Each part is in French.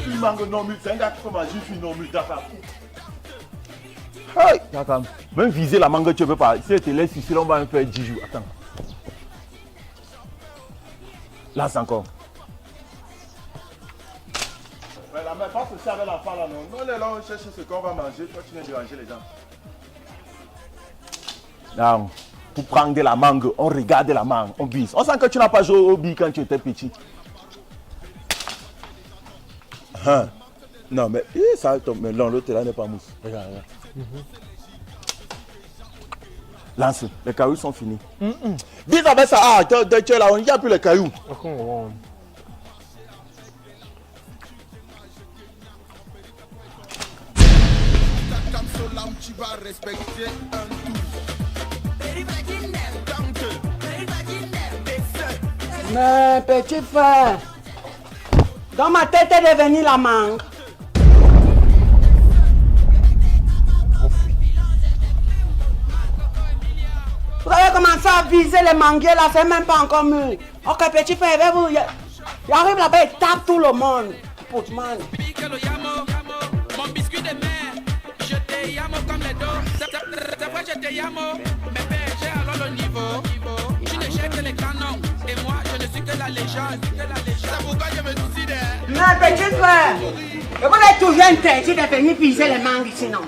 une mangue non mûre, c'est un gars qui peut manger une non mûre, d'accord. Attends, même viser la mangue, tu ne peux pas. Si tu te laisses ici, on va me faire 10 jours. Attends. Là, c'est encore. Mais la mère, pas se avec l'enfant là, non. Non, là, on cherche ce qu'on va manger. Toi, tu viens déranger les gens. Non. Pour prendre de la mangue, on regarde la mangue, on bise. On sent que tu n'as pas joué au billes quand tu étais petit. Non, mais ça tombe. Mais non, l'autre là n'est pas mousse. Regarde, regarde. Lance, les cailloux sont finis. Dis avec ça, tu es là, il n'y a plus les cailloux. Mais petit frère, dans ma tête est devenue la mangue. Vous avez commencé à viser les manguiers là, c'est même pas encore mûr. Ok petit frère, il arrive là-bas et tape tout le monde. Poutman. Mon biscuit de mer, je te yamo comme les dos. C'est vrai, je te yamo, mais j'ai alors le niveau. Tu ne jettes que les canons, et moi je ne suis que la légende. C'est pourquoi je me décide. Mais petit frère, vous êtes toujours interdit de venir viser les mangues ici, non?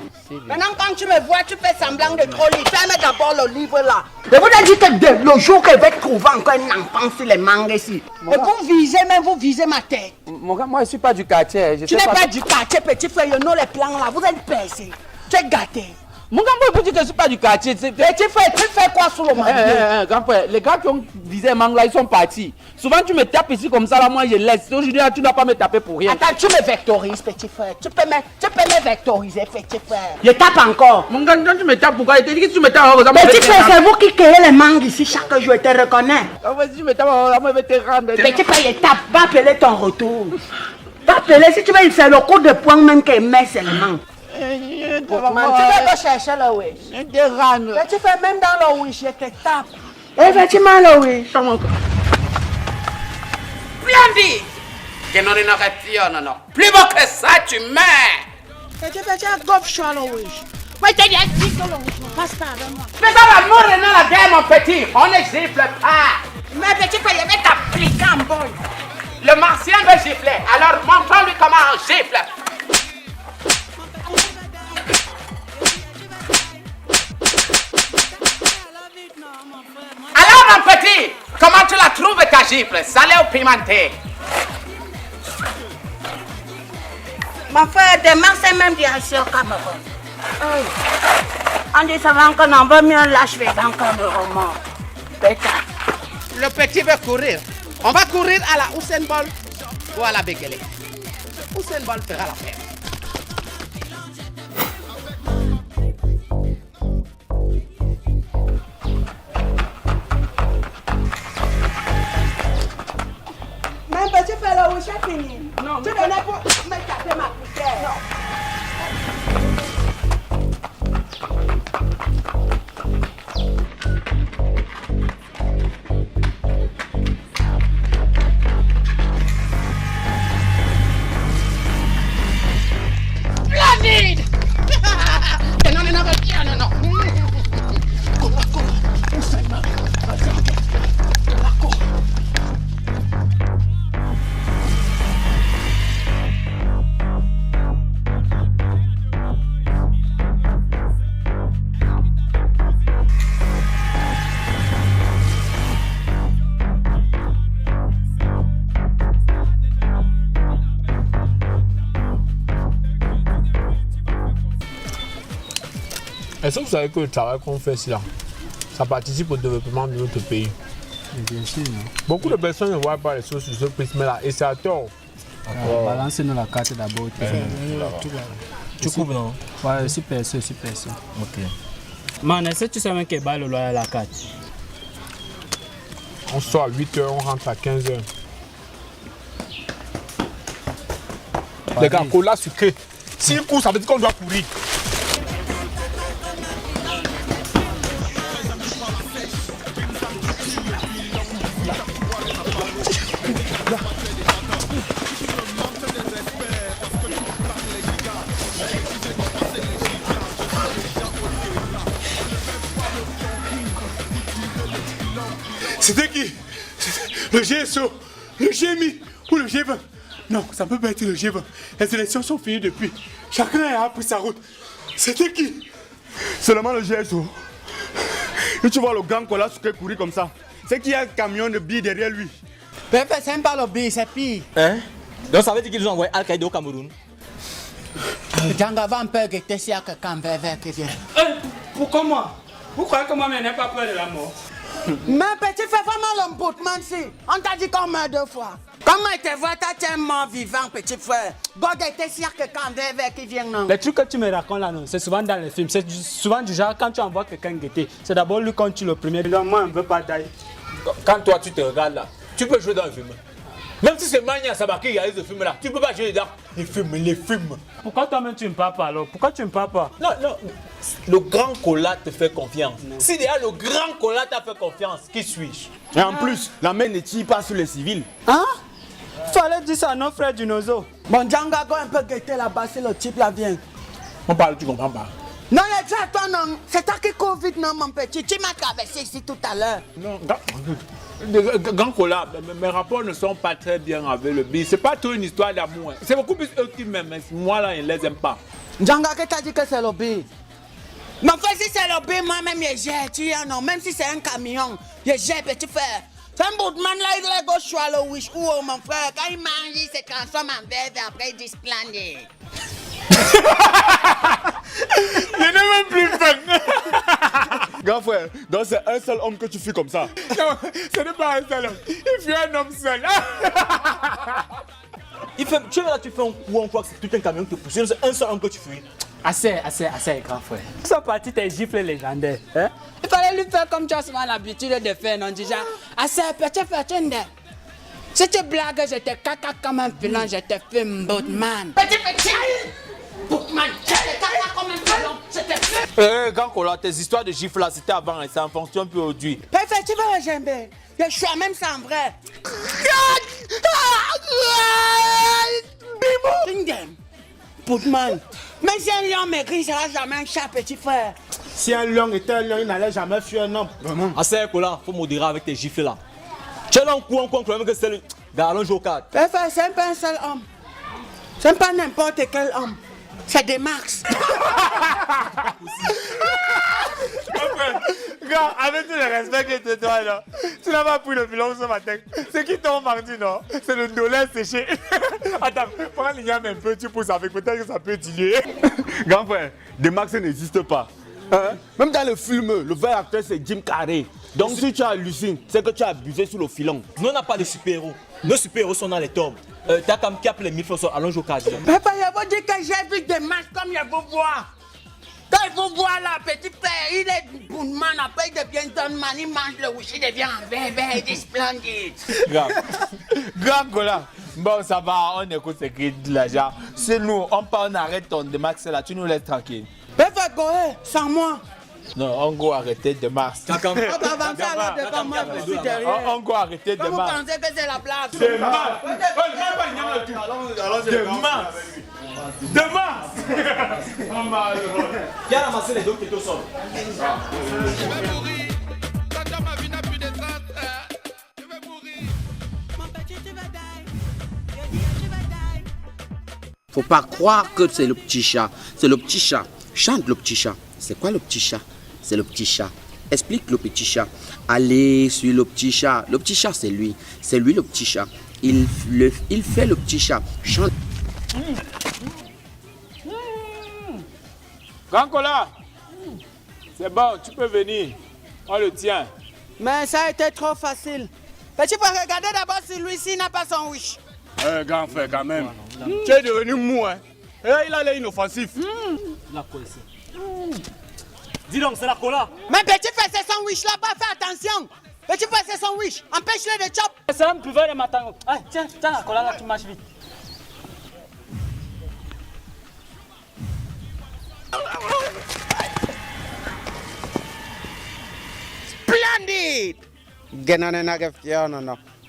Maintenant, quand tu me vois, tu fais semblant de trop lire. Ferme d'abord le livre là. Je vous ai dit que le jour que je vais trouver encore un enfant sur les mangues ici. Et vous visez, même vous visez ma tête. Moi, je ne suis pas du quartier. Tu n'es pas du quartier, petit frère. You know les plans là. Vous êtes percés. Tu es gâté. Mon grand-père, vous dites que je ne suis pas du quartier. Petit frère, tu fais quoi sur le mangue? Grand-père, les gars qui ont visé mangue là, ils sont partis. Souvent, tu me tapes ici comme ça, là, moi, je laisse. Aujourd'hui, là, tu ne dois pas me taper pour rien. Attends, tu me vectorises, petit frère. Tu peux me vectoriser, petit frère. Je tape encore. Mon gars, quand tu me tapes, pourquoi? Tu dis que tu me tapes. Petit frère, c'est vous qui créez les mangues ici chaque jour, je te reconnais. Si tu me tapes, moi, je vais te rendre. Petit frère, je tape. Va appeler ton retour. Va appeler, si tu veux, c'est le coup de poing même qu'il met seulement. Tu vas chercher le wish. Tu fais même dans le wish, je te tape. Effectivement, le wish. Blondie, que non non. Plus beau que ça, tu meurs. Petit frère, tu as gof sur le wish. Ouais, t'as dit que le wish ne passe pas avec moi. Mais ça va mourir dans la guerre, mon petit. On ne gifle pas. Mais petit frère, je vais t'appliquer un boy. Le martien veut gifler, alors montrons-lui comment on gifle. Alors mon petit, comment tu la trouves ta gifle, salée ou pimentée? Mon frère, demain c'est même direction Cameroun. On dit souvent qu'on en veut mieux lâcher dans Cameroun. Le petit veut courir. On va courir à la Usain Bolt ou à la Bekele. Usain Bolt fera l'affaire. Même petit frère, le wish est fini. Non, tu donnais pour me taper ma poussière. Non. Splendide! Non. Est-ce que vous savez que le travail qu'on fait ici, là, ça participe au développement de notre pays? Bien sûr. Beaucoup de personnes ne voient pas les choses sur ce prisme-là et c'est à tort. Balancez-nous la carte d'abord. Tu coupes, non? Ouais, c'est perso. Ok. Man, est-ce que tu sais même qu'il bat le loyer à la carte? On sort à 8h, on rentre à 15h. Les gars, cola sucré. S'il court, ça veut dire qu'on doit courir. C'était qui? Le GSO, le GMI ou le G20? Non, ça ne peut pas être le G20. Les élections sont finies depuis. Chacun a pris sa route. C'était qui? Seulement le GSO. Et tu vois le gang Kola qui courir comme ça. C'est qu'il y a un camion de billes derrière lui. Pépé, c'est pas le billet, c'est pire. Hein? Donc ça veut dire qu'ils ont envoyé Al-Qaïda au Cameroun. Djanga va un peu guetter s'il y a quelqu'un vert qui vient. Pourquoi moi? Vous croyez que moi, je n'ai pas peur de la mort? Mais petit, fais vraiment l'emboutement, si. On t'a dit qu'on meurt 2 fois. Comment te vois, t'as un mort vivant, petit frère? God était s'il y a quelqu'un vert qui vient, non? Les trucs que tu me racontes là, non, c'est souvent dans les films. C'est souvent du genre, quand tu envoies quelqu'un guetter, c'est d'abord lui quand tu le premier. Donc moi, on ne veut pas d'ailleurs. Quand toi tu te regardes là, tu peux jouer dans le film. Même si c'est Mania Sabaki qui réalise ce film là, tu peux pas jouer dedans. Les films. Pourquoi toi-même tu ne parles pas alors? Pourquoi tu ne parles pas? Non, le grand Kola te fait confiance. Si déjà le grand Kola t'a fait confiance, qui suis-je? Et en plus, la main ne tire pas sur les civils. Hein? Fallait dire ça à nos frères du Nozo. Bon, Djanga va un peu guetter là-bas si le type là vient. On parle, tu comprends pas. Non, les gars, toi, non. C'est toi qui Covid, non, mon petit. Tu m'as traversé ici tout à l'heure. Non, grand Kola, mes rapports ne sont pas très bien avec le B. C'est pas trop une histoire d'amour. C'est beaucoup plus eux qui m'aiment, mais moi là, je ne les aime pas. Djanga, qui t'a dit que c'est le B? Mais enfin, si c'est le B, moi-même, je gère, tu vois, non. Même si c'est un camion, je gère, petit frère. C'est un bout de man là, il est gauche à le wish. Ou mon frère, quand il mange, il se transforme en verre et après il dit splendide. Il n'est même plus fun. Grand frère, donc c'est un seul homme que tu fuis comme ça. Non, ce n'est pas un seul homme. Il fait un homme seul. Tu vois là, tu fais un coup, on croit que c'est tout un camion qui te pousse. C'est un seul homme que tu fuis. Assez, grand frère. Ils sont partis tes gifles légendaires. Hein? Il fallait lui faire comme tu as souvent l'habitude de faire, non, déjà. Assez, petit. Si tu blagues, je te caca comme un pilon, je te fume, Bootman. Petit. Bootman, je te caca comme un pilon, je te fume. Grand Kola, tes histoires de gifles là, c'était avant et ça en fonction plus aujourd'hui. Parfait, tu vas jamais. Je suis même sans vrai. Bim. Bootman. Mais si un lion maigri, ça sera jamais un chat, petit frère. Si un lion était un lion, il n'allait jamais fuir un homme. Vraiment. Assez, Kola, faut modérer avec tes gifles là. Tu es là en coup, même que c'est le. Allons jouer au cadre. Parfait, c'est pas un seul homme. C'est pas n'importe quel homme. C'est des marques. Gars, avec tout le respect que tu as là, tu n'as pas pris le pilon ce matin. C'est qui t'ont mardi, non? C'est le dollar séché. Attends, prends l'igname un peu, tu pousses avec, peut-être que ça peut diluer. Grand frère, des marques n'existent pas. Hein? Même dans le film, le vrai acteur c'est Jim Carrey. Donc si tu hallucines, c'est que tu as abusé sur le filon. Nous, on n'a pas de super-héros. Nos super-héros sont dans les tombes. T'as comme cap les 1000 fois, allons jouer au cadre. Papa, je vous dis que j'ai vu des marques comme je vous vois. Quand il faut voir là, petit frère, il est bourman, après il devient tonman, il mange le wish, il devient un bébé, il est splendide. Grand Kola, bon ça va, on écoute ce qu'il dit là, genre. C'est nous, on arrête ton démarche là, tu nous laisses tranquille. Papa, Goé, sans moi. Non, on va arrêter de marche. On va avancer alors devant moi, je suis derrière. On va arrêter de Vous marche. pensez que c'est la blague? Viens ramasser les deux qui étaient au sol. Je vais mourir. Quand ma vie n'a plus de sens, je vais mourir. Mon petit, tu vas die. Je dis, tu vas die. Faut pas croire que c'est le petit chat. C'est le petit chat. Chante le petit chat. C'est quoi le petit chat? C'est le petit chat. Explique le petit chat. Allez sur le petit chat. Le petit chat, c'est lui. C'est lui le petit chat. Il fait le petit chat. Chante. Grand Kola, c'est bon, tu peux venir. On le tient. Mais ça a été trop facile. Petit, faut regarder d'abord si lui-ci n'a pas son wish. Grand frère, quand même. Tu es devenu mou, hein. Et là, il a l'air inoffensif. Dis donc, c'est la Kola. Mais petit frère, c'est son wish là-bas, fais attention. Petit frère, c'est son wish. Empêche-le de chop. C'est un buveur de matin. Ah, tiens, la cola là, tu marches vite. Splendide.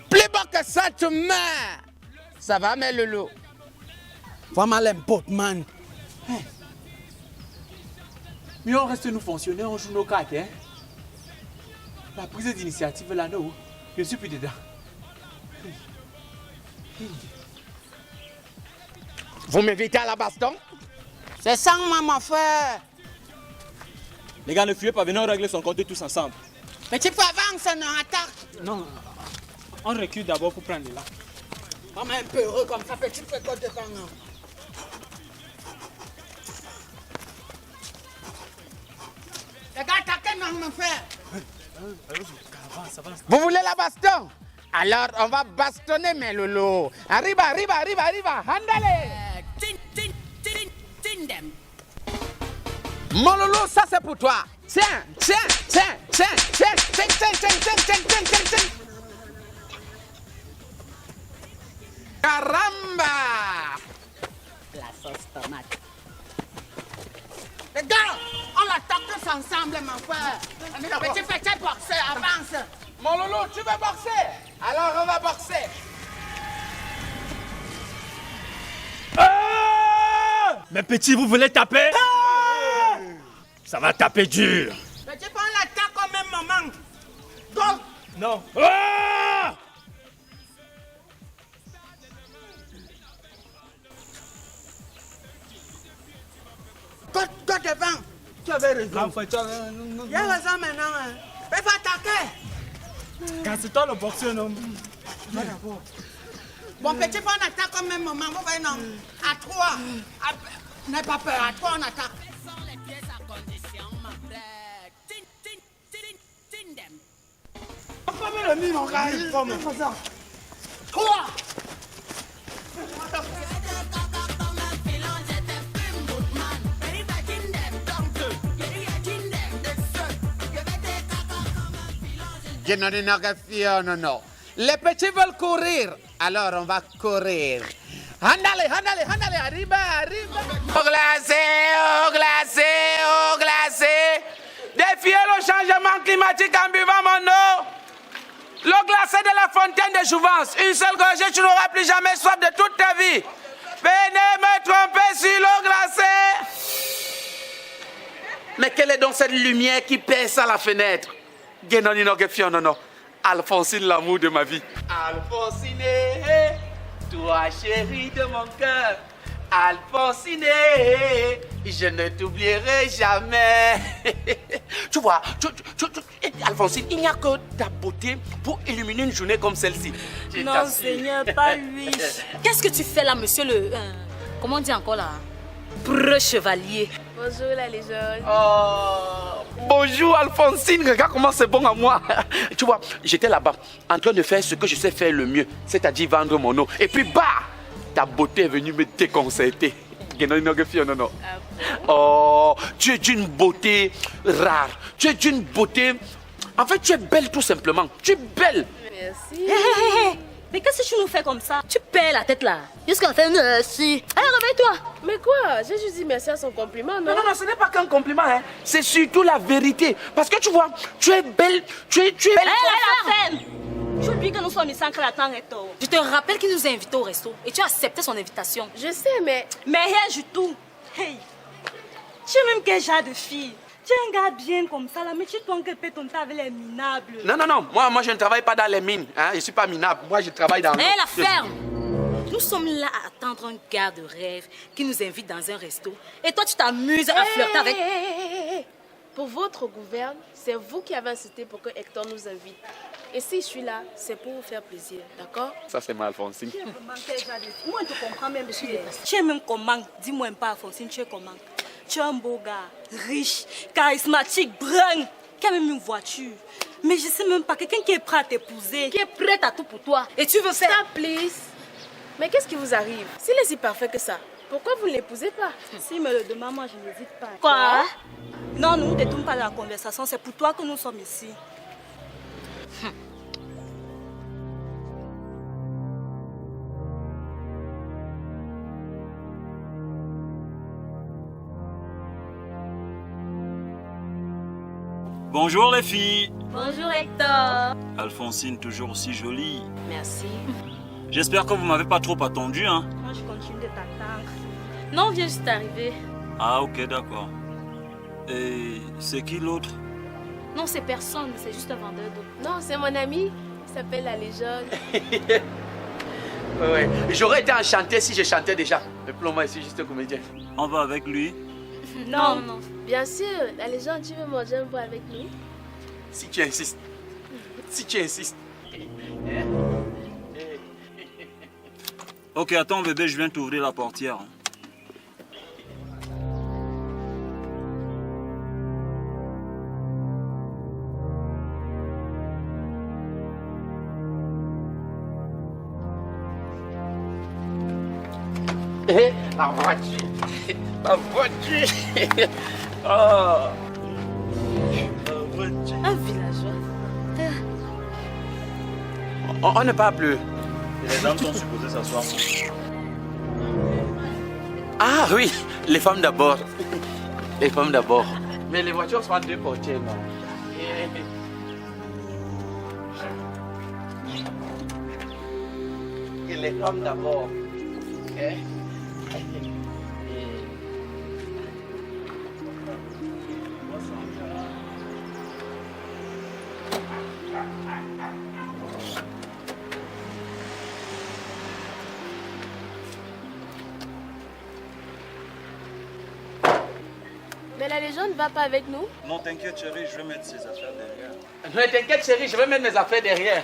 Plus bas que ça, tu meurs. Ça va, mes loulous. Vraiment les boatman. Mais on reste nous fonctionner, on joue nos cartes, hein. La prise d'initiative là, nous. Je suis plus dedans. Vous m'invitez à la baston? C'est ça, mon frère. Les gars, ne fuyez pas, venons régler son compte tous ensemble. Mais tu peux avancer, non, attaque. Non, on recule d'abord pour prendre là. Comme un peu heureux comme ça, petit précoce devant nous. Les gars, attaquez, non, mon frère. Vous voulez la baston? Alors, on va bastonner, mes loulous. Arriba, arriba, arriba, arriba. Andale. Mon loulou, ça c'est pour toi. Tiens, tiens, tiens, tiens, tiens, tiens, tiens, tiens, tiens, tiens, tiens, tiens, tiens. Caramba! La sauce tomate. Les gars, on l'attaque tous ensemble, mon frère. Petit petit boxeur, avance. Mon loulou, tu veux boxer? Alors on va boxer. Mais petit, vous voulez taper? Ça va taper dur. Petit, on l'attaque au même moment. Go! Non. Go devant. Tu avais raison. Il y a raison maintenant. Hein. Mais pas attaquer. Casse-toi le boxeur, non? Bon, petit, on attaque au même moment. Vous voyez, non? À 3. N'aie pas peur. À 3, on attaque. Pas le mime, mon gars. Il faut me faire ça. 3. Non. Les petits veulent courir, alors on va courir. Andale, andale, andale, arriba, arriba. Au glacé, au glacé, au glacé. Défiez le changement climatique en buvant mon eau. L'eau glacée de la fontaine de Jouvence. Une seule gorgée, tu n'auras plus jamais soif de toute ta vie. Venez me tromper sur l'eau glacée. Mais quelle est donc cette lumière qui perce à la fenêtre? Non. Alphonsine, l'amour de ma vie. Alphonsine, toi chérie de mon cœur. Alphonsine, je ne t'oublierai jamais. Tu vois, Alphonsine, il n'y a que ta beauté pour illuminer une journée comme celle-ci. Non, Seigneur, pas lui. Qu'est-ce que tu fais là, monsieur le... comment on dit encore là? Chevalier. Bonjour la légende. Oh, bonjour Alphonsine, regarde comment c'est bon à moi. Tu vois, j'étais là-bas en train de faire ce que je sais faire le mieux, c'est-à-dire vendre mon eau. Et puis bah, ta beauté est venue me déconcerter. Non. Oh, tu es d'une beauté rare. Tu es d'une beauté... En fait, tu es belle tout simplement. Tu es belle. Merci. Mais qu'est-ce que tu nous fais comme ça? Tu perds la tête là. Jusqu'à faire merci. Allez, réveille-toi. Mais quoi? J'ai juste dit merci à son compliment, non? Non, ce n'est pas qu'un compliment, hein. C'est surtout la vérité. Parce que tu vois, tu es belle, tu es belle. La femme! Tu oublies que nous sommes ici en Kratan et tout. Je te rappelle qu'il nous a invités au resto et tu as accepté son invitation. Je sais, mais... Mais rien du tout. Hey! Tu es même quel genre de fille? Tu es un gars bien comme ça là, mais tu t'en que ton avec les minables. Non. Moi, je ne travaille pas dans les mines. Hein. Je ne suis pas minable. Moi, je travaille dans... Hé, la ferme! Nous sommes là à attendre un gars de rêve qui nous invite dans un resto. Et toi, tu t'amuses à flirter avec... Pour votre gouverne, c'est vous qui avez insisté pour que Hector nous invite. Et si je suis là, c'est pour vous faire plaisir, d'accord? Ça, c'est mal, Alphonsine. Moi, je te comprends même, monsieur. Tu es même comment? Dis-moi un peu, Alphonsine, tu es comment? Tu es un beau gars, riche, charismatique, brun, qui a même une voiture. Mais je sais même pas, quelqu'un qui est prêt à t'épouser, qui est prêt à tout pour toi. Et tu veux faire... Stop, please. Mais qu'est-ce qui vous arrive? S'il est si parfait que ça, pourquoi vous ne l'épousez pas? S'il me le demande, moi, je n'hésite pas. Quoi? Non, nous ne détournons pas de la conversation. C'est pour toi que nous sommes ici. Bonjour les filles. Bonjour Hector. Alphonsine, toujours aussi jolie. Merci. J'espère que vous m'avez pas trop attendu, hein? Moi, je continue de t'attendre. Non, on vient juste d'arriver. Ah, ok, d'accord. Et c'est qui l'autre? Non, c'est personne, c'est juste un vendeur d'eau. Non, c'est mon ami. qui s'appelle La Légende. Ouais. J'aurais été enchanté si je chantais déjà. Mais pour le moment, ici, juste comédien. On va avec lui. Non, non. Bien sûr, La Légende, tu veux manger un peu avec nous? Si tu insistes. Si tu insistes. Ok, attends bébé, je viens t'ouvrir la portière. La voiture. La voiture. Oh. La voiture. Un villageois. On ne parle plus. Les dames sont supposées s'asseoir. Ah oui, les femmes d'abord. Les femmes d'abord. Mais les voitures sont à deux portières, non? Et les femmes d'abord. Ok? Mais La Légende ne va pas avec nous? Non, t'inquiète chérie, je vais mettre ses affaires derrière. Ne t'inquiète chérie, je vais mettre mes affaires derrière.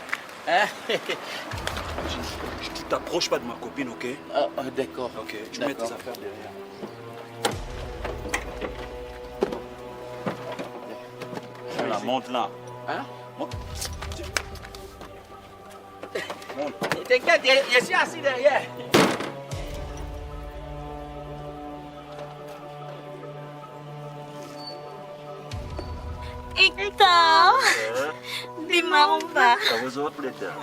Hein? Tu t'approches pas de ma copine, ok? D'accord. Ok, tu mets tes affaires derrière. La monte là. Hein? Monte. T'inquiète, je suis assis derrière. Hector, dis-moi où va. Ça vous autres les terres.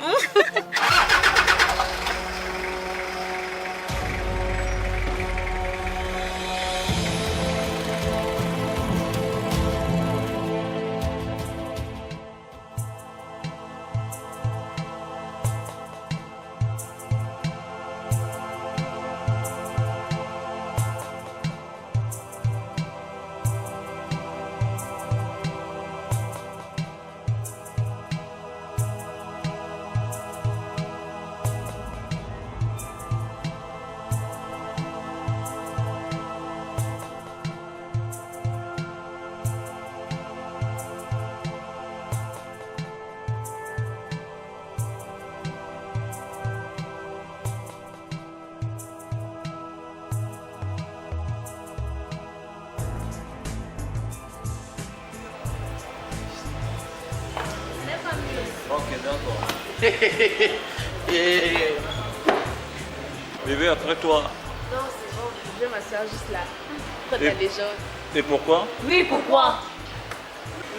Ok, d'accord. Bébé, après toi. Non, c'est bon, je vais m'asseoir juste là. Pourquoi La Légende? Et pourquoi? Oui, pourquoi?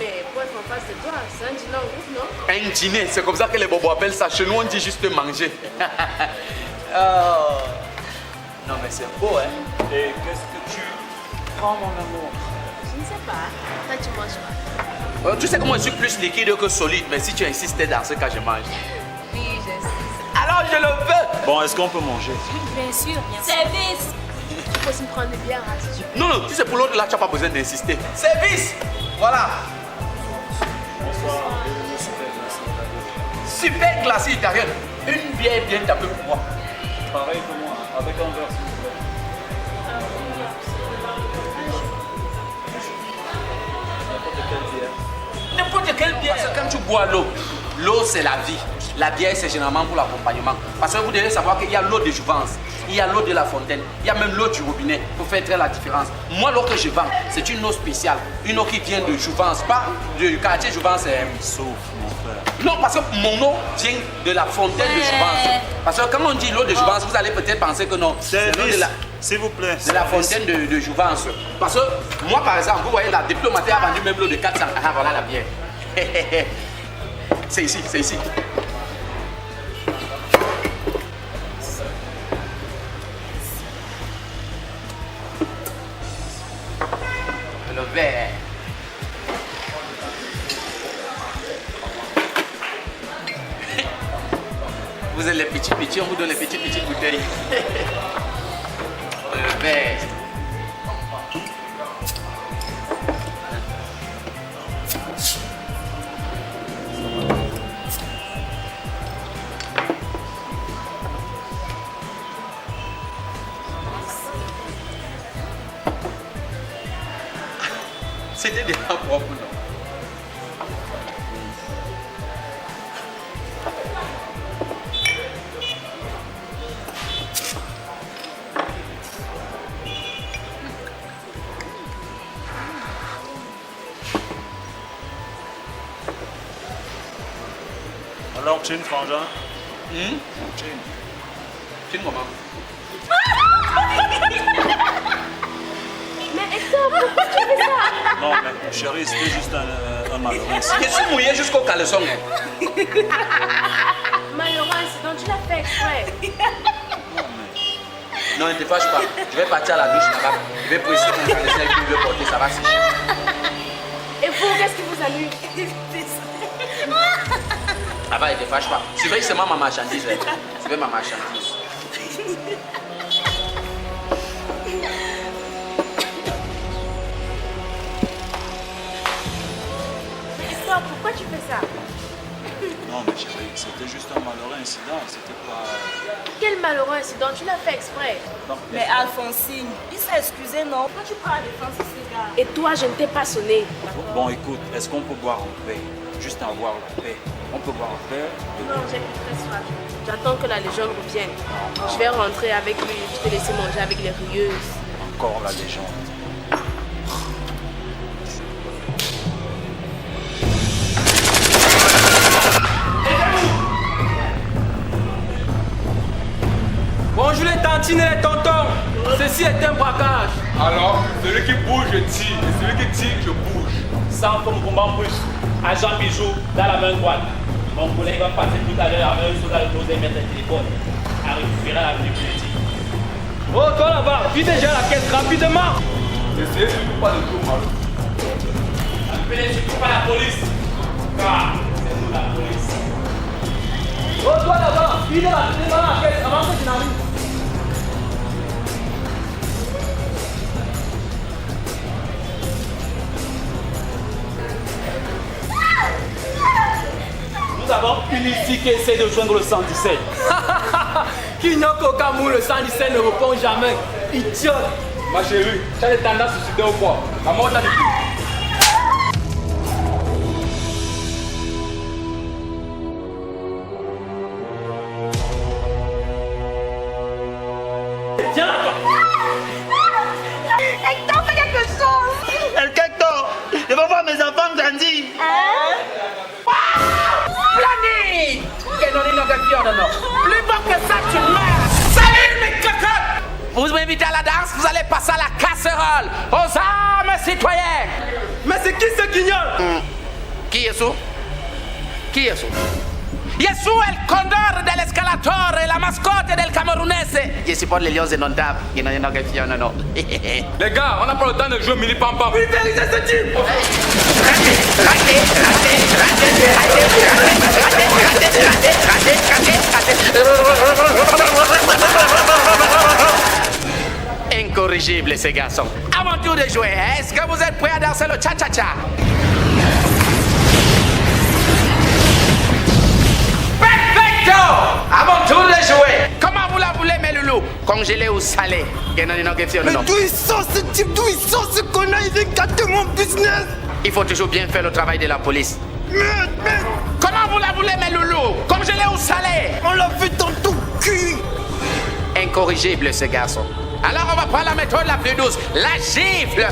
Mais pour être en face de toi, c'est un dîner en groupe, non? Un dîner, c'est comme ça que les bobos appellent ça. Chez nous, on dit juste manger. Oh. Non, mais c'est beau, hein? Et qu'est-ce que tu prends, mon amour? Je ne sais pas. Toi, tu manges pas? Tu sais que moi, je suis plus liquide que solide, mais si tu insistes dans ce cas, je mange. Oui, j'insiste. Alors, je le veux! Bon, est-ce qu'on peut manger? Bien sûr, bien sûr. Service. Tu peux aussi me prendre des bières, hein, si tu veux. Non, non, si c'est pour l'autre, là, tu n'as pas besoin d'insister. Service! Voilà! Bonsoir. Super glacé italienne. Une bière bien tapée pour moi. Pareil que moi, avec un verre, s'il vous plaît. N'importe quelle bière. Parce que quand tu bois l'eau c'est la vie. La bière c'est généralement pour l'accompagnement. Parce que vous devez savoir qu'il y a l'eau de Jouvence, il y a l'eau de la fontaine, il y a même l'eau du robinet pour faire très la différence. Moi l'eau que je vends, c'est une eau spéciale, une eau qui vient de Jouvence, pas du quartier Jouvence. Sauf mon frère. Non, parce que mon eau vient de la fontaine de Jouvence. Parce que quand on dit l'eau de Jouvence, vous allez peut-être penser que non. C'est l'eau de la... S'il vous plaît. De la fontaine de Jouvence. Parce que moi, par exemple, vous voyez, la diplomatie a vendu même l'eau de 400. Ah, voilà la bière. C'est ici, c'est ici. Le verre. Vous êtes les petits, on vous donne les petites bouteilles. Le verre. Alors, Chin, frangin? Chin. Chin, comment? Mais Hector, pourquoi tu fais ça? Non, mais chérie, c'était juste un malheureux incident. Je suis mouillé jusqu'au caleçon. Malheureux incident, tu l'as fait exprès. Non, ne te fâche pas. Je vais partir à la douche là-bas. Je vais presser mon caleçon et puis je vais porter, ça va sécher. Et vous, qu'est-ce qui vous amuse? Ah bah, ne te fâche pas. Surveille seulement ma marchandise. Surveille ma marchandise. Hector, pourquoi tu fais ça? Non, mais chérie, c'était juste un malheureux incident. C'était pas... Quel malheureux incident, tu l'as fait exprès. Non, Mais Alphonsine, il s'est excusé, non? Pourquoi tu prends la défense de ces gars? Et toi, je ne t'ai pas sonné. Bon, écoute, est-ce qu'on peut boire en paix? Juste avoir la paix. On peut boire en paix. Non, j'ai plus très soif. J'attends que la légende revienne. Je vais rentrer avec lui, je te laisser manger avec les rieuses. Encore la légende. Bonjour les tantines et les tontons. Ceci est un braquage. Alors, celui qui bouge, je tire. Et celui qui tire, je bouge. Sans comme combat plus. Agent Bijou dans la main droite. Mon collègue va passer tout à l'heure avec un soldat de poser mettre le téléphone. À récupérer l'avenue politique. Oh, toi là-bas, tu déjà la caisse rapidement. Essayez surtout pas de tout mal. Appelez surtout pas la police. Car c'est nous la police. Oh, toi là-bas, tu déjà la caisse avant que tu n'arrives. Nous avons une ici qui essaie de joindre le 117. Qui n'a qu'au Cameroun, le 117 ne répond jamais. Idiote. Ma chérie, tu as des tendances suicidaires ou quoi? La mort t'a dit. Viens là, toi. Hector, fais quelque chose! Hector, je vais voir mes enfants grandir. Planning. Que non, non. Plus fort que ça, tu meurs. Salut mes cocottes. Vous m'invitez à la danse, vous allez passer à la casserole. Aux armes citoyennes. Mais c'est qui ce guignol? Qui est ce? Qui est ce? Yesu el condor del escalatore, la mascotte del camerounese. Je supporte les lions inondables. Non. Les gars, on n'a pas le temps de jouer mini pam pam. Pulvérisez ce type. Incorrigible ces garçons. Avant tout de jouer, est-ce que vous êtes prêts à danser le cha-cha-cha? Perfecto! Avant tout de jouer. Comment vous la voulez, mes loulous? Congelé ou salé? Mais d'où il sort ce type? D'où il sort ce connard? Il vient gâter mon business. Il faut toujours bien faire le travail de la police. Mais... Comment vous la voulez, mes loulous? Congelé ou salé? On l'a vu dans ton cul. Incorrigible, ce garçon. Alors on va prendre la méthode la plus douce, la gifle.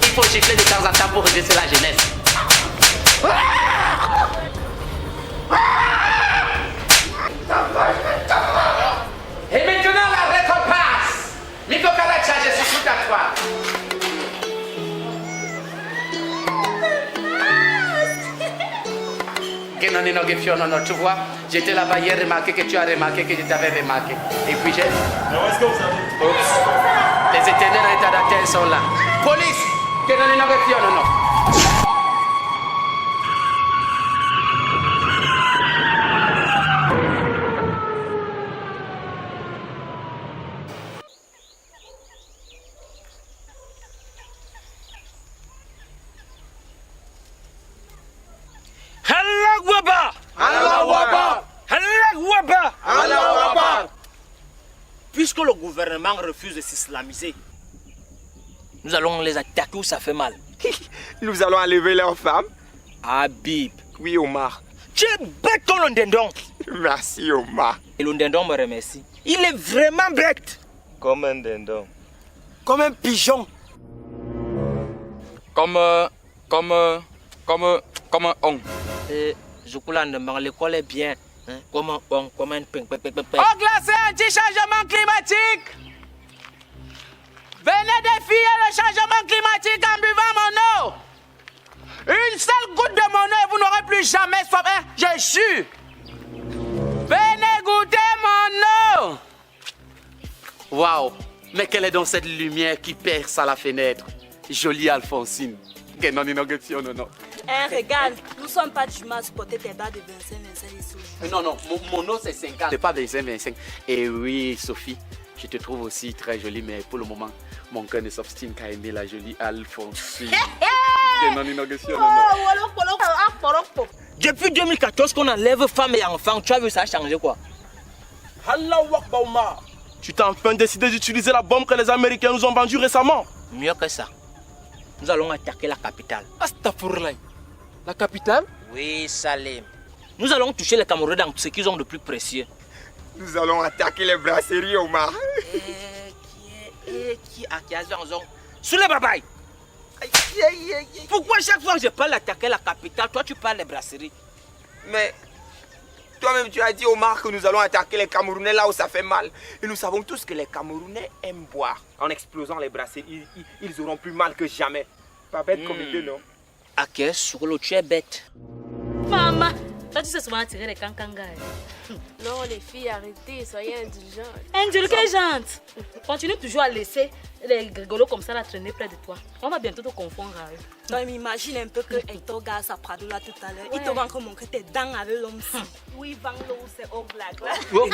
Il faut gifler de temps en temps pour redresser la jeunesse. Et maintenant la récompense. Miko Kalacha, je suis tout à toi. Non, tu vois, j'étais là-bas hier, remarqué que tu as remarqué que je t'avais remarqué. Et puis j'ai... Mais où est-ce que vous avez? Oups. Les éternels retardataires sont là. Police, que non. Puisque le gouvernement refuse de s'islamiser, nous allons les attaquer où ça fait mal. Nous allons enlever leurs femmes. Habib. Oui, Omar. Tu es bête comme l'Ondendon. Merci, Omar. Et l'Ondendon me remercie. Il est vraiment bête. Comme un dindon. Comme un pigeon. Comme un on. l'école est bien. Hein? Comment un ping. Au glacé anti-changement climatique. Venez défier le changement climatique en buvant mon eau. Une seule goutte de mon eau et vous n'aurez plus jamais soif. Hein? Je jure. Venez goûter mon eau. Waouh, mais quelle est donc cette lumière qui perce à la fenêtre? Jolie Alphonsine. Que non, non. Hein, regarde, nous ne sommes pas du mal à supporter tes bas de 25 ici. Non, mon eau c'est 50, c'est pas 25. Et oui, Sophie, je te trouve aussi très jolie, mais pour le moment, mon cœur ne s'obstine qu'à aimer la jolie Alphonsine. Depuis 2014 qu'on enlève femmes et enfants, tu as vu ça changer quoi? Allah Akbar Omar. Tu t'es enfin décidé d'utiliser la bombe que les Américains nous ont vendue récemment. Mieux que ça. Nous allons attaquer la capitale. Astaghfirullah. La capitale? Oui, Salim. Nous allons toucher les Camerounais dans ce qu'ils ont de plus précieux. Nous allons attaquer les brasseries, Omar. Qui a raison? Sous les babayes. Pourquoi chaque fois que je parle d'attaquer la capitale, toi tu parles des brasseries? Mais toi-même tu as dit, Omar, que nous allons attaquer les Camerounais là où ça fait mal. Et nous savons tous que les Camerounais aiment boire. En explosant les brasseries, ils auront plus mal que jamais. Pas bête comme idée, non? Ok, sur l'eau, tu es bête. Maman, toi tu sais souvent attirer les cancangas. Non, les filles, arrêtez, soyez indulgentes. Indulgente. Continue toujours à laisser les rigolos comme ça la traîner près de toi. On va bientôt te confondre à eux. Toi, m'imagine un peu que Hector Gaz a Prado là tout à l'heure. Il te va encore montrer tes dents avec l'homme. Oui, Van Loo, c'est au black là. Oh,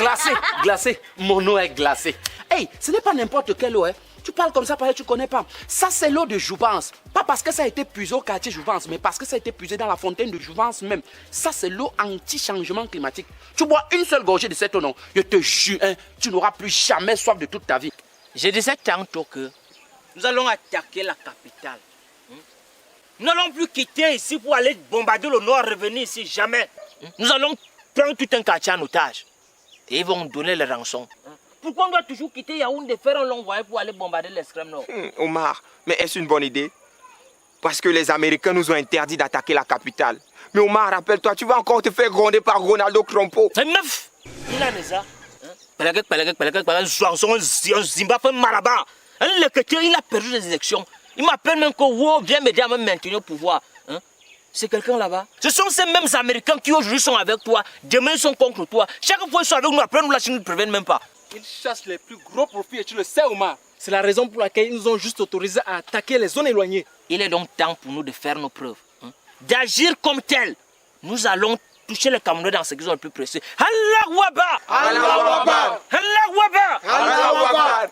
glacé. Mon eau est glacée. Hey, ce n'est pas n'importe quelle eau, hein. Tu parles comme ça parce que tu ne connais pas. Ça, c'est l'eau de Jouvence. Pas parce que ça a été puisé au quartier Jouvence, mais parce que ça a été puisé dans la fontaine de Jouvence même. Ça, c'est l'eau anti-changement climatique. Tu bois une seule gorgée de cette eau, non? Je te jure, hein, tu n'auras plus jamais soif de toute ta vie. Je disais tantôt que nous allons attaquer la capitale. Nous n'allons plus quitter ici pour aller bombarder le nord, revenir ici, jamais. Nous allons prendre tout un quartier en otage. Et ils vont nous donner les rançons. Pourquoi on doit toujours quitter Yaoundé, faire un long voyage pour aller bombarder l'extrême nord? Omar, mais est-ce une bonne idée? Parce que les Américains nous ont interdit d'attaquer la capitale. Mais Omar, rappelle-toi, tu vas encore te faire gronder par Ronaldo Crompo. C'est meuf! Il a déjà. Un Zimbabwe marabat. Il a perdu les élections. Il m'appelle même que wow, viens m'aider à me maintenir au pouvoir. C'est quelqu'un là-bas. Ce sont ces mêmes Américains qui aujourd'hui sont avec toi, demain ils sont contre toi. Chaque fois ils sont avec nous, après nous lâchent, ils ne nous préviennent même pas. Ils chassent les plus gros profits et tu le sais, Omar. C'est la raison pour laquelle ils nous ont juste autorisé à attaquer les zones éloignées. Il est donc temps pour nous de faire nos preuves. D'agir comme tel. Nous allons toucher les Camerounais dans ce qu'ils ont le plus précieux. Allah Wabar! Allah Wabar! Allah Wabar! Allah Wabar!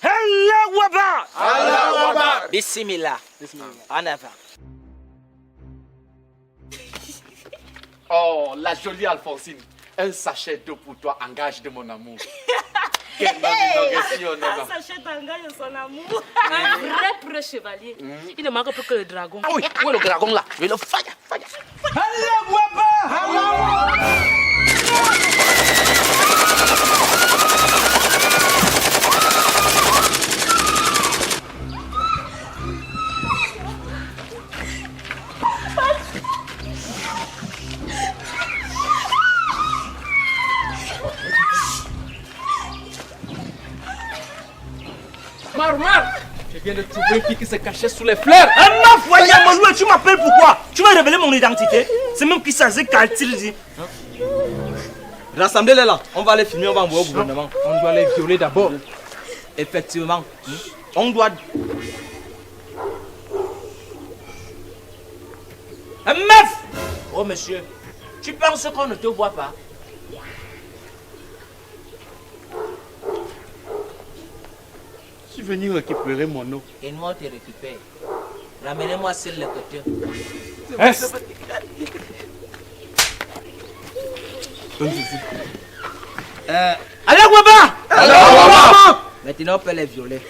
Allah Wabar! Allah Wabar! Bismillah. En avant. Oh, la jolie Alphonsine. Un sachet d'eau pour toi, engage de mon amour. Un sachet d'engrais de son amour. Un vrai preux chevalier. Il ne manque plus que le dragon. Ah oui, où est le dragon là? Je vais le faire. Allah Wabar! Allah Wabar! Mar, je viens de trouver une fille qui se cachait sous les fleurs. Tu m'appelles pourquoi? Tu vas révéler mon identité? C'est même qui s'agit quand-il dit. Rassemblez-les là. On va les filmer, on va envoyer au gouvernement. On doit les violer d'abord. Effectivement. On doit... Meuf! Oh monsieur, tu penses qu'on ne te voit pas? Je suis venu récupérer mon eau. Et moi, je te récupère. Ramenez-moi sur le côté. Allez, Waba! Maintenant, on peut les violer.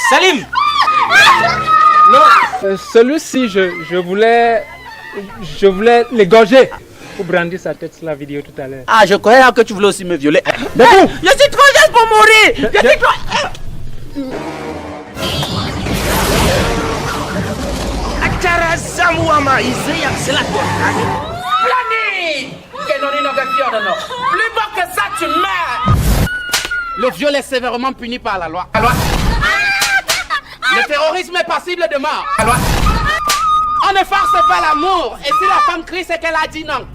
Salim! Non, celui-ci, je voulais l'égorger pour brandir sa tête sur la vidéo tout à l'heure. Ah, je croyais que tu voulais aussi me violer. Je suis trop laisse pour mourir. Je dis toi. C'est la Planning! Plus bas que ça, tu meurs! Le viol est sévèrement puni par la loi. Le terrorisme est passible de mort. On ne force pas l'amour. Et si la femme crie, c'est qu'elle a dit non.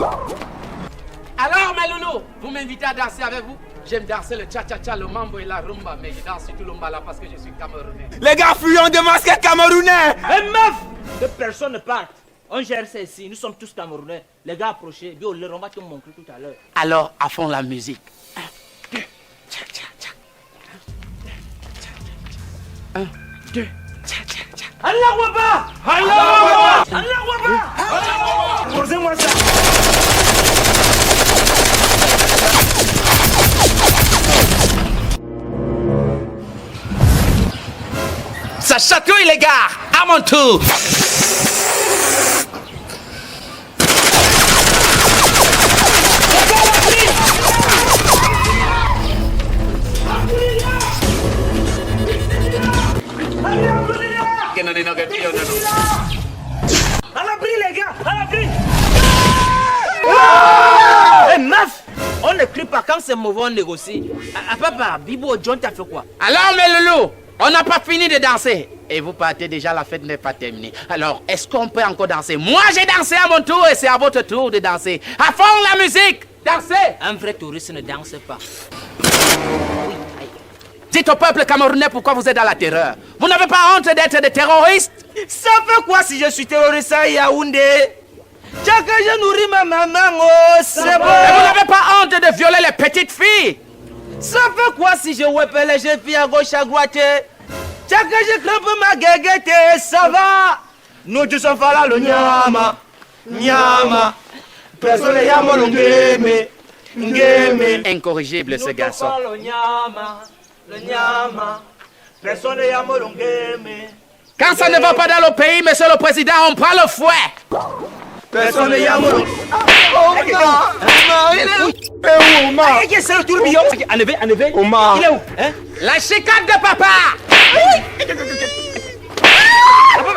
Alors, mes loulous, vous m'invitez à danser avec vous? J'aime danser le cha-cha-cha, le mambo et la rumba, mais je danse surtout le mbala parce que je suis camerounais. Les gars, fuyons de masquettes camerounais. Hé meuf, que personne ne parte. On gère ça ici, nous sommes tous camerounais. Les gars, approchez, on va te montrer tout à l'heure. Alors, à fond la musique. 1, 2, cha-cha-cha. 1, 2, cha-cha-cha. Allah Waba! Allah Waba! Allah Waba! Posez-moi ça. Ça chatouille les gars, à mon tour. À l'abri les gars, à l'abri. Hé meuf, on ne crie pas quand c'est mauvais, on négocie. Papa, Bibo, John t'a fait quoi? Alors mes loulous, on n'a pas fini de danser. Et vous partez déjà, la fête n'est pas terminée. Alors, est-ce qu'on peut encore danser? Moi, j'ai dansé à mon tour et c'est à votre tour de danser. À fond la musique! Dansez! Un vrai touriste ne danse pas. Dites au peuple camerounais pourquoi vous êtes dans la terreur. Vous n'avez pas honte d'être des terroristes? Ça fait quoi si je suis terroriste à Yaoundé? Chaque jour, je nourris ma maman, oh, c'est bon. Et vous n'avez pas honte de violer les petites filles? Ça fait quoi si je whippe les jeunes filles à gauche, à droite? Chaque jour, je crève ma guéguette, ça va? Nous tous sommes là, le nyama, nyama. Personne n'est yama, le ngeme. Incorrigible ce garçon. Le nyama. Personne n'est yama, le ngeme. Quand ça ne va pas dans le pays, monsieur le président, on prend le fouet. Personne n'est yama. Oh non, il est où? Eh, Omar. C'est le tourbillon. Enlevez. Omar. Il est où? Hein? La chicane de papa.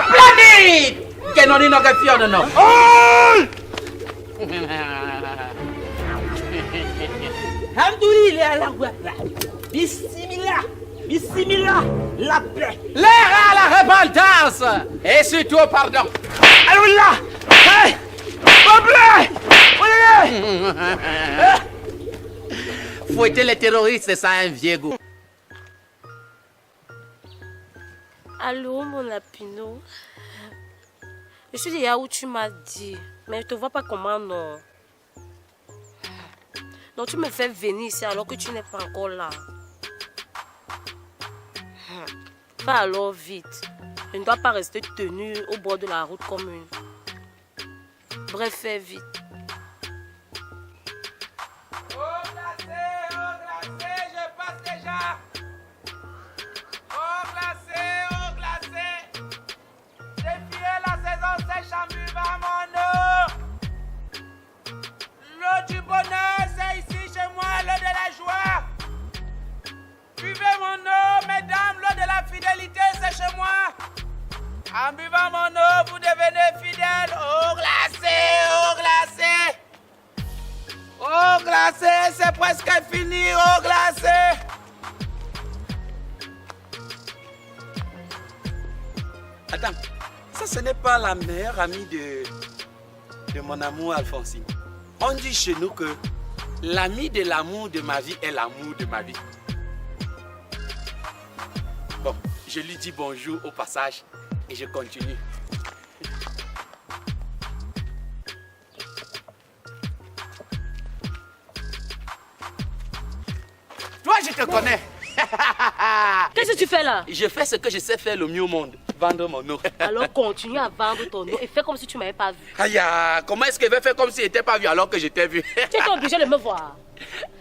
Planning. Que non, il n'a qu'à faire, non. Alhamdoulilah, Bismillah, Bismillah, la paix. L'air à la repentance. Et surtout, pardon. Alhamdoulilah. Hey, Fouetter les terroristes, ça a un vieux goût. Allô, mon lapino. Je suis déjà où tu m'as dit, mais je te vois pas comment non. Donc tu me fais venir ici alors que tu n'es pas encore là. Va alors vite. Je ne dois pas rester tenue au bord de la route comme une. Bref, fais vite. Au glacé, je passe déjà. Au glacé. J'ai fié la saison sèche en buvant mon eau. L'eau du bonheur, c'est ici chez moi, l'eau de la joie. Buvez mon eau, mesdames, l'eau de la fidélité, c'est chez moi. En buvant mon eau, vous devenez fidèles. Au glacé, c'est presque fini, au glacé. Attends, ça ce n'est pas la meilleure amie de mon amour Alphonsine. On dit chez nous que l'ami de l'amour de ma vie est l'amour de ma vie. Bon, je lui dis bonjour au passage et je continue. Toi, je te connais. Qu'est-ce que tu fais là? Je fais ce que je sais faire le mieux au monde, vendre mon eau. Alors continue à vendre ton eau et fais comme si tu ne m'avais pas vu. Aïe, comment est-ce que je vais faire comme si je n'étais pas vu alors que je t'ai vu? Tu étais obligé de me voir.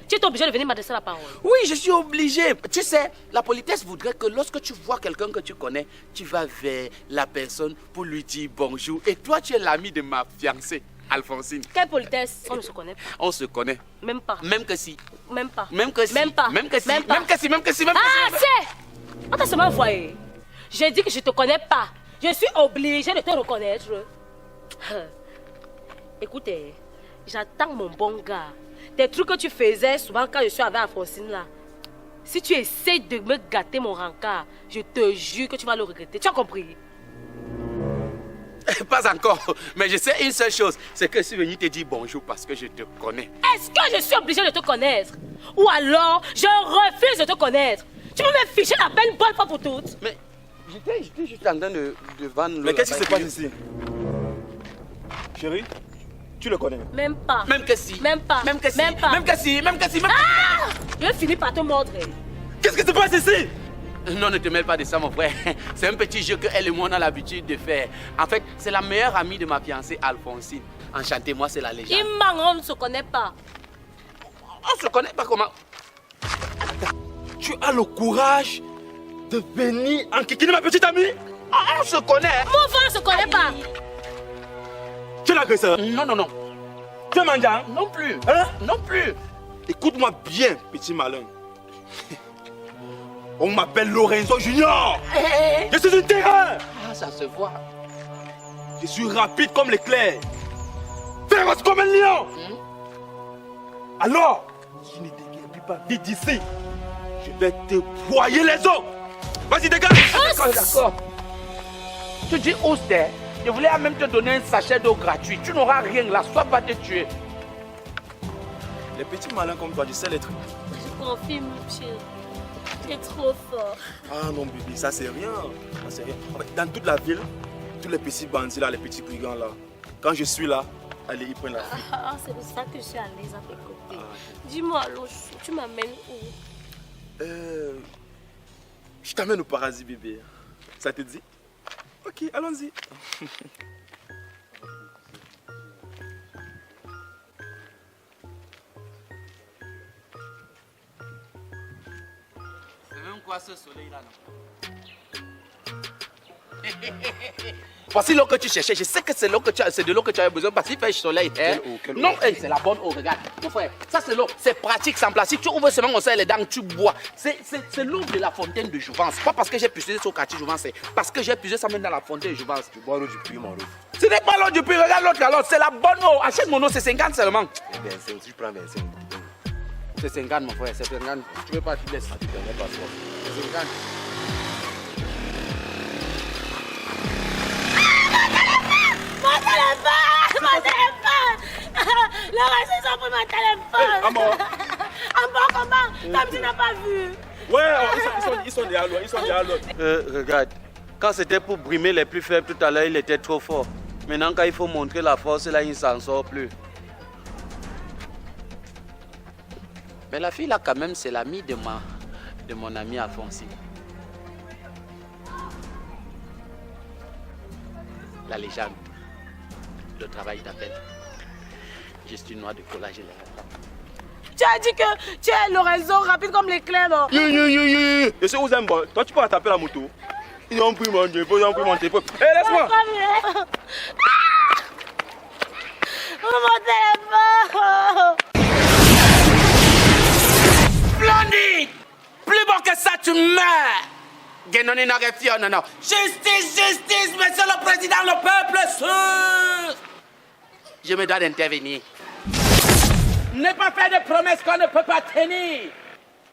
Tu étais obligé de venir m'adresser la parole. Oui, je suis obligé. Tu sais, la politesse voudrait que lorsque tu vois quelqu'un que tu connais, tu vas vers la personne pour lui dire bonjour. Et toi, tu es l'ami de ma fiancée. Alphonsine. Quelle politesse? On ne se connaît pas. On se connaît. Même pas. Même que si. Même pas. Même que si. Même pas. Même que si. Même pas. Même que si. Même que si. Même que Ah, si. c'est! On t'a seulement envoyé. J'ai dit que je te connais pas. Je suis obligée de te reconnaître. Écoutez, j'attends mon bon gars. Des trucs que tu faisais souvent quand je suis avec Alphonsine là. Si tu essaies de me gâter mon rencard, je te jure que tu vas le regretter. Tu as compris? Pas encore. Mais je sais une seule chose. C'est que je suis venu te dire bonjour parce que je te connais. Est-ce que je suis obligée de te connaître? Ou alors, je refuse de te connaître? Tu peux me ficher la peine bonne fois pour toutes? Mais j'étais juste en train de vendre... Mais qu'est-ce qui se passe ici? Chérie, tu le connais? Même pas. Même que si. Même pas. Même que si. Même pas. Même que si. Même que si. Même... Ah! Je vais finir par te mordre. Qu'est-ce qui se passe ici? Non, ne te mêle pas de ça, mon frère. C'est un petit jeu qu'elle et moi on a l'habitude de faire. En fait, c'est la meilleure amie de ma fiancée, Alphonsine. Enchantée, moi, c'est la légende. On ne se connaît pas. On se connaît pas comment? Tu as le courage de venir enquiquiner ma petite amie? On se connaît. Mon frère ne se connaît pas. Tu es l'agresseur? Non, non, non. Tu es mendiant? Non plus. Hein? Non plus. Écoute-moi bien, petit malin. On m'appelle Lorenzo Junior. Je suis un terrain. Ah, ça se voit. Je suis rapide comme l'éclair. Féroce comme un lion. Alors, je ne déguerpis pas vite d'ici. Je vais te broyer les os. Vas-y, dégage. D'accord. Tu dis austère. Je voulais même te donner un sachet d'eau gratuit. Tu n'auras rien là. Soit pas te tuer. Les petits malins comme toi, je sais les trucs. Je confirme, chérie. Tu es trop fort. Ah non, bébé, ça c'est rien. Ça c'est rien. En fait, dans toute la ville, tous les petits bandits là, les petits brigands là, quand je suis là, allez, ils prennent la fille. Ah, c'est pour ça que je suis à l'aise à tes côtés. Dis-moi, Lochou, tu m'amènes où? Je t'amène au paradis, bébé. Ça te dit? Ok, allons-y. C'est même quoi ce soleil là, non? Voici l'eau que tu cherchais. Je sais que c'est de l'eau que tu avais besoin parce qu'il fait soleil. Hein? Non, hey, c'est la bonne eau. Regarde, mon frère, ça c'est l'eau. C'est pratique, sans plastique. Tu ouvres seulement, on serre les dents, tu bois. C'est l'eau de la fontaine de Jouvence. Pas parce que j'ai puisé sur le quartier Jouvence, c'est parce que j'ai puisé ça même dans la fontaine de Jouvence. Tu bois l'eau du puits, mon loup. Ce n'est pas l'eau du puits, regarde l'autre alors. C'est la bonne eau. Achète mon eau, c'est 50 seulement. Eh bien, c'est aussi, je prends 25. C'est 50, mon frère, c'est 50. Tu veux pas, tu laisses. Tu connais pas ça. C'est 50. Mon téléphone! Le reste, ils ont pris mon téléphone! Hey, Amor. Amor, comment? Comme tu n'as pas vu! Ouais, ils sont derrière l'autre. Regarde, quand c'était pour brimer les plus faibles tout à l'heure, il était trop fort. Maintenant, quand il faut montrer la force, là, il ne s'en sort plus. Mais la fille là, quand même, c'est l'amie de mon ami Alphonsine. La légende. Le travail t'appelle. Je suis noir de collage et Tu as dit que tu es Lorenzo rapide comme l'éclair, non? Je sais où j'aime bon. Toi, tu peux attraper la moto. Ils ont pris mon téléphone, ils ont pris mon téléphone. Hé, laisse-moi! Mon téléphone! Blondie! Plus bon que ça, tu meurs! Genoni n'a rien, non. Justice, justice, monsieur le président, le peuple sûr! Je me dois d'intervenir. Ne pas faire de promesses qu'on ne peut pas tenir.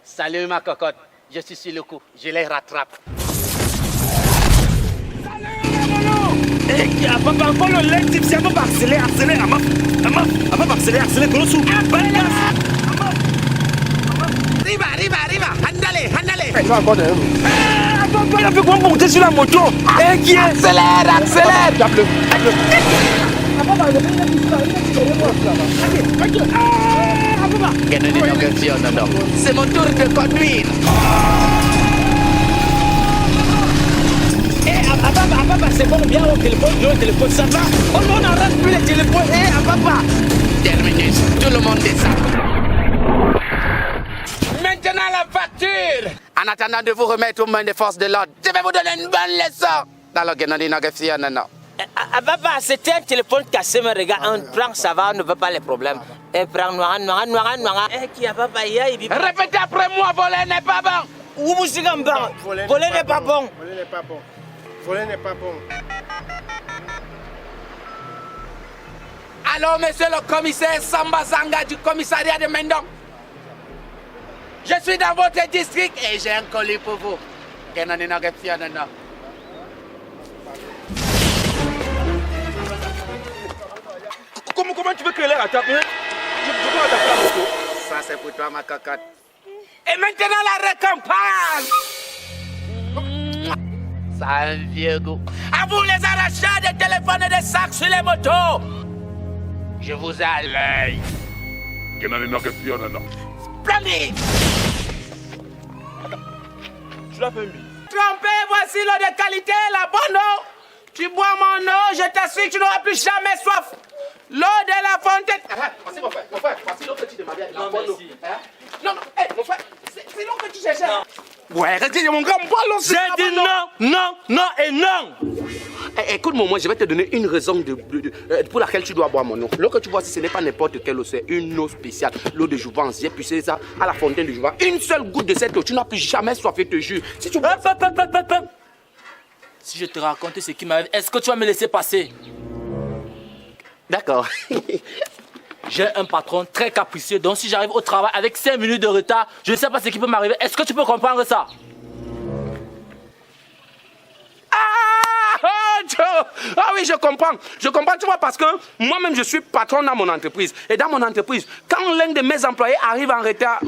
Salut ma cocotte, je suis sur le coup, je les rattrape. Eh, papa, encore le lait, type, c'est un peu accéléré, accéléré, gros sou. Arriva, andale. Tu vas encore derrière nous. Papa, il a fait quoi monter sur la moto? Eh, qui est? Accélère. Tape-le. C'est mon tour de conduire. Papa, c'est bon, bien au téléphone, ça va? On n'arrête plus les téléphones. Papa. Terminus, tout le monde descend. Maintenant la facture. En attendant de vous remettre aux mains des forces de l'ordre, je vais vous donner une bonne leçon. Dans le Genoni Nagafia, non. Papa, c'était un téléphone cassé, mais regarde, on prend, ça va, on ne veut pas les problèmes. Et prend noir. Eh, qui a papa, Répétez après moi, voler n'est pas bon. Où vous êtes bon? Voler n'est pas bon. Voler n'est pas bon. Voler n'est pas bon. Alors, monsieur le commissaire Samba Zanga du commissariat de Mendong, je suis dans votre district et j'ai un colis pour vous. Comment tu veux que l'air attaque? Je dois attaquer la moto. Ça, c'est pour toi, ma cocotte. Et maintenant, la récompense. Ça a un vieux goût. À vous, les arracheurs de téléphones et des sacs sur les motos. Je vous ai à l'œil. Splendide. Tu l'as fait, Trompé, voici l'eau de qualité, la bonne eau. Tu bois mon eau, je t'assure, tu n'auras plus jamais soif. L'eau de la fontaine. Voici mon frère, voici l'eau que tu demandais. La bonne eau. Non, mon frère, c'est l'eau que tu cherchais. Ouais, restez mon grand ballon. J'ai dit non et non. Écoute-moi, moi, je vais te donner une raison pour laquelle tu dois boire mon eau. L'eau que tu bois, ce n'est pas n'importe quelle eau, c'est une eau spéciale. L'eau de Jouvence. J'ai puisé ça à la fontaine de Jouvence. Une seule goutte de cette eau, tu n'as plus jamais soif, je te jure. Si tu bois... Si je te raconte ce qui m'arrive, est-ce que tu vas me laisser passer? D'accord. J'ai un patron très capricieux, donc si j'arrive au travail avec 5 minutes de retard, je ne sais pas ce qui peut m'arriver. Est-ce que tu peux comprendre ça? Ah oui, je comprends. Je comprends, tu vois, parce que moi-même, je suis patron dans mon entreprise. Et dans mon entreprise, quand l'un de mes employés arrive en retard...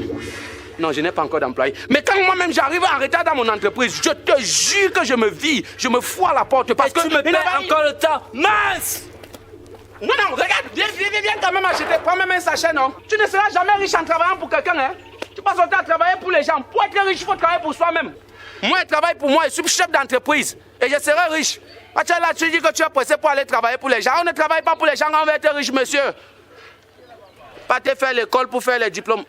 Non, je n'ai pas encore d'employé. Mais quand moi-même, j'arrive en retard dans mon entreprise, je te jure que je me vire, je me fous à la porte parce que... tu me payes encore le temps. Mince! Non, regarde, viens quand même acheter. Prends même un sachet, non? Tu ne seras jamais riche en travaillant pour quelqu'un, hein? Tu passes ton temps à travailler pour les gens. Pour être riche, il faut travailler pour soi-même. Moi, je travaille pour moi, je suis chef d'entreprise. Et je serai riche. Là, tu dis que tu es pressé pour aller travailler pour les gens. On ne travaille pas pour les gens, on va être riche, monsieur. Pas te faire l'école pour faire les diplômes.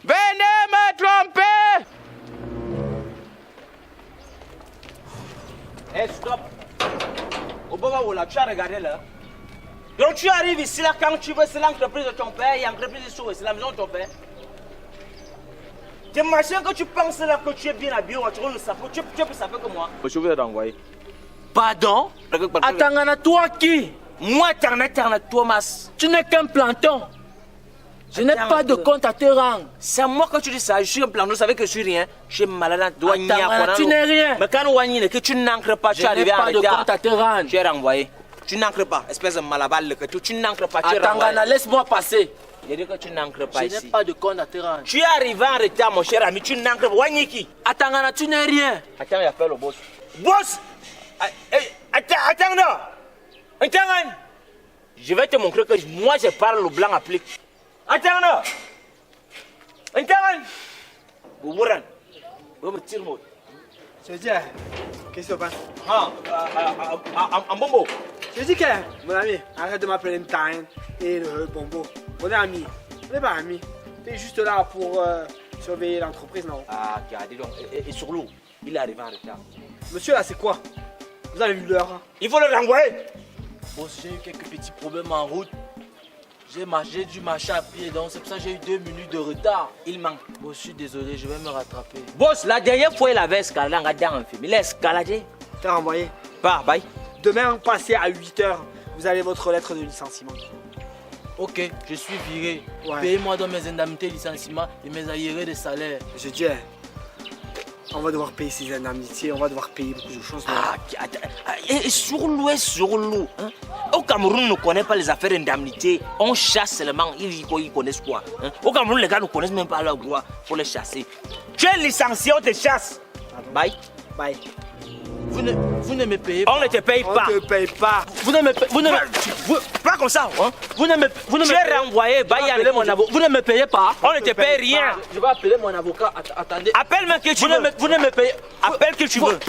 Venez me tromper! Hey, stop! Oboba, tu as regardé là? Donc tu arrives ici là quand tu veux, c'est l'entreprise de ton père, il y a l'entreprise de Sou, c'est la maison de ton père. T'es machin que tu penses là que tu es bien habillé, tu roules le sapot, tu es plus sapé que moi. Je vais t'envoyer. Pardon? Attends, toi qui? Moi, Tana Thomas. Tu n'es qu'un planton. Je n'ai pas de compte à te rendre. C'est à moi que tu dis ça. Je suis un planton, vous savez que je suis rien. Je suis malade. Tu n'es rien. Mais quand que tu n'ancres pas, tu arrives en retard. Je n'ai pas de compte à te rendre. Tu es renvoyé. Tu n'ancres pas, espèce de malabal que tu n'ancres pas. Attends, laisse-moi passer. Je dis que tu n'ancres pas ici. Je n'ai pas de compte à te rendre. Tu es arrivé en retard, mon cher ami. Tu n'ancres pas. Wanyiki. Attends, tu n'es rien. Attends, il appelle le boss. Boss! Attends, non! Attends! Je vais te montrer que moi je parle le blanc applique. Attends, non! Attends! Bouboran. Vous me tirez, moi. Je dis, qu'est-ce qui se passe? En bombo. Je dis que, mon ami, arrête de m'appeler Mtain et le bombo. On est amis. On n'est pas amis. Tu es juste là pour surveiller l'entreprise, non? Ah, dis donc. Et sur l'eau, il est arrivé en retard. Monsieur, là, c'est quoi? Vous avez vu l'heure? Il faut le renvoyer. Bon, j'ai eu quelques petits problèmes en route. J'ai dû marcher à pied, donc c'est pour ça que j'ai eu 2 minutes de retard. Il manque. Bon, je suis désolé, je vais me rattraper. Boss, la dernière fois, il avait escaladé dans un film. Il a escaladé. T'es renvoyé. Bye. Demain, passez à 8h. Vous avez votre lettre de licenciement. Ok, je suis viré. Ouais. Payez-moi dans mes indemnités de licenciement et mes arriérés de salaire. Je dis, on va devoir payer ces indemnités, on va devoir payer beaucoup de choses. Et sur l'eau. Hein? Au Cameroun, on ne connaît pas les affaires d'indemnité. On chasse seulement, ils connaissent quoi. Hein? Au Cameroun, les gars ne connaissent même pas leur droit pour les chasser. Tu es licencié, on te chasse. Bye. Vous ne me payez pas. On ne te paye pas. On ne te paye pas. Vous ne me payez pas comme ça. Hein? Vous ne me tu es renvoyé. Vous ne me payez pas. On ne te paye rien. Je vais appeler mon avocat. Attendez. Appelle-moi que tu veux. Vous ne me payez. Appelle que tu veux.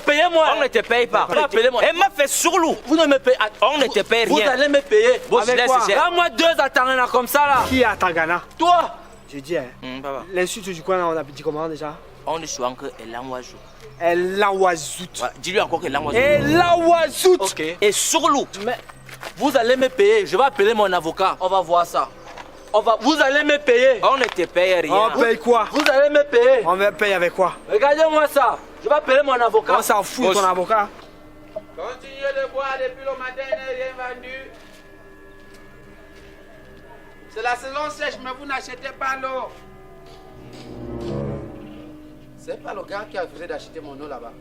Payez-moi. On ne te paye pas. Appelez-moi. Et m'a fait sur l'eau. Vous ne me payez. On ne te paye rien. Vous allez me payer. Avec quoi? Rends-moi 2 Atangana comme ça là. Qui est Atangana? Toi. Je dis, hein. Papa. L'insulte du coin, là, on a dit comment déjà? On est souvent que Elanwazou. Elanwazout. Dis-lui encore Elanwazout. Elanwazout. Ok. Et Sourlou. Mais vous allez me payer. Je vais appeler mon avocat. On va voir ça. Vous allez me payer. On ne te paye rien. On paye quoi? Vous allez me payer. On va payer avec quoi? Regardez-moi ça. Je vais appeler mon avocat. On s'en fout, ton avocat. Continuez de boire depuis le matin, il n'est rien vendu. C'est la saison sèche, mais vous n'achetez pas l'eau. C'est pas le gars qui a refusé d'acheter mon eau là-bas.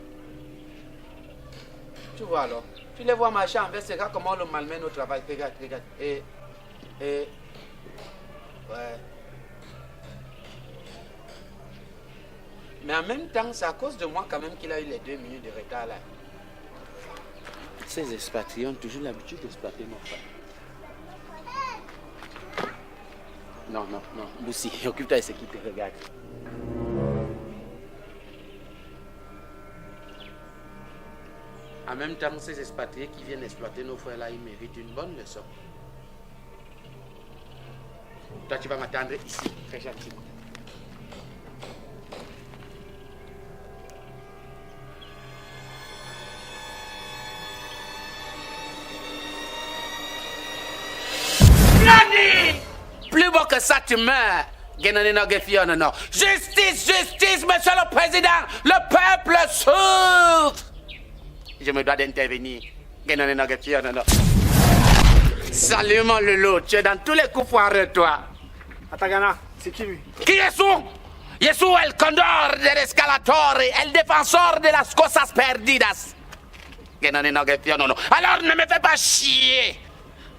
Tu vois alors. Tu les vois marcher envers ces gars, comment on le malmène au travail. Regarde. Et... Ouais. Mais en même temps, c'est à cause de moi quand même qu'il a eu les 2 minutes de retard là. Ces expatriés ont toujours l'habitude d'exploiter nos frères. Non. Boussi, occupe-toi de ce qui te regarde. En même temps, ces expatriés qui viennent exploiter nos frères là, ils méritent une bonne leçon. Toi, tu vas m'attendre ici, très gentiment. Plus beau que ça, tu meurs. Justice, monsieur le président. Le peuple souffre. Je me dois d'intervenir. Salut mon loulou, tu es dans tous les coups foireux, toi. Atagana, c'est qui lui? Qui est sous? Yesu el condor del escalatore, el défenseur de las cosas perdidas. Alors ne me fais pas chier.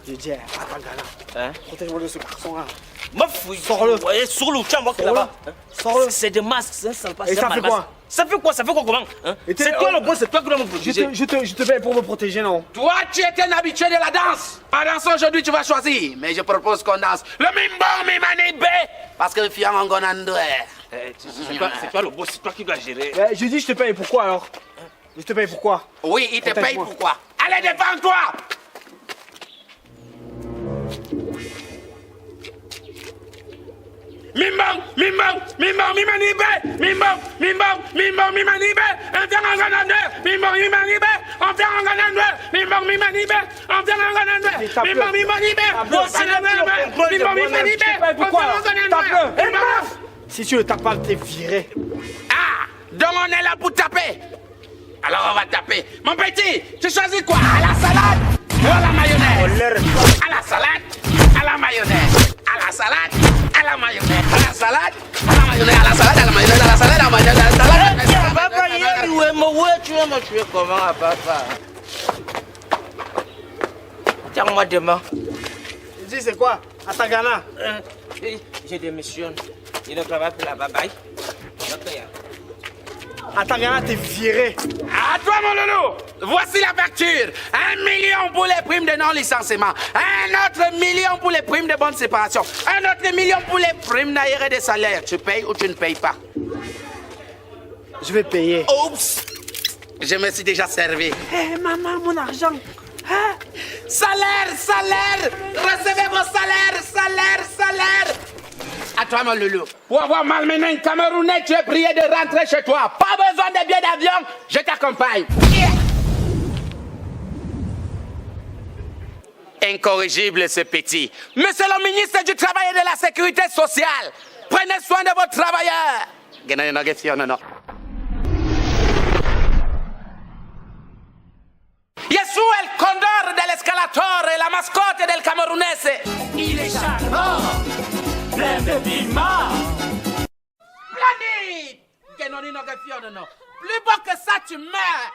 Je dis, Atagana, protège-moi de ce garçon-là. Me fouille. Sors-le. Ouais, Sourlou, tiens, moi là-bas. Sors-le. C'est des masques, c'est un sale pas. Et ça fait quoi? Ça fait quoi comment c'est toi le bon, c'est toi qui dois me protéger. Je te paye pour me protéger, non? Toi, tu étais un habitué de la danse. En dansant aujourd'hui, tu vas choisir. Mais je propose qu'on danse le Mimbo Mimanibé. Parce que le fiang en gonandoué. C'est toi le boss, c'est toi qui dois gérer. Je dis, je te paye pourquoi alors? Je te paye pourquoi? Oui, il te paye pourquoi? Allez, défends-toi. Mimbo Mimanibé. On vient en ganandoué. Mimbo Mimanibé. On vient en ganandoué. Mimbo Mimanibé. On vient en ganandoué. Mimbo Mimanibé. Si tu ne tapes pas, t'es viré. Ah, donc on est là pour taper. Alors on va taper. Mon petit, tu choisis quoi? À la salade ou à la mayonnaise? À la salade, à la mayonnaise. À la salade, à la mayonnaise. À la salade, à la mayonnaise. À la salade, à la mayonnaise. À la salade, à la mayonnaise. À la salade. Papa, tu vas me tuer comment, papa? Tiens-moi demain. Je dis, c'est quoi? Atagana. Je démissionne. Il ne travaille plus là-bas. Bye. Atagana, t'es viré. À toi, mon loulou. Voici la facture. 1 million pour les primes de non-licenciement. 1 autre million pour les primes de bonne séparation. 1 autre million pour les primes d'aéré des salaires. Tu payes ou tu ne payes pas? Je vais payer. Oups. Je me suis déjà servi. Hé, maman, mon argent. Salaire. Recevez vos salaires. À toi, mon loulou. Pour avoir malmené un Camerounais, tu es prié de rentrer chez toi. Pas besoin de billets d'avion, je t'accompagne. Incorrigible ce petit. Monsieur le ministre du Travail et de la Sécurité sociale, prenez soin de vos travailleurs. Yesu el condor del escalatore, la mascotte del Camerunese. Il est charmant, plein de piment. Splendide! Plus beau que ça, tu meurs.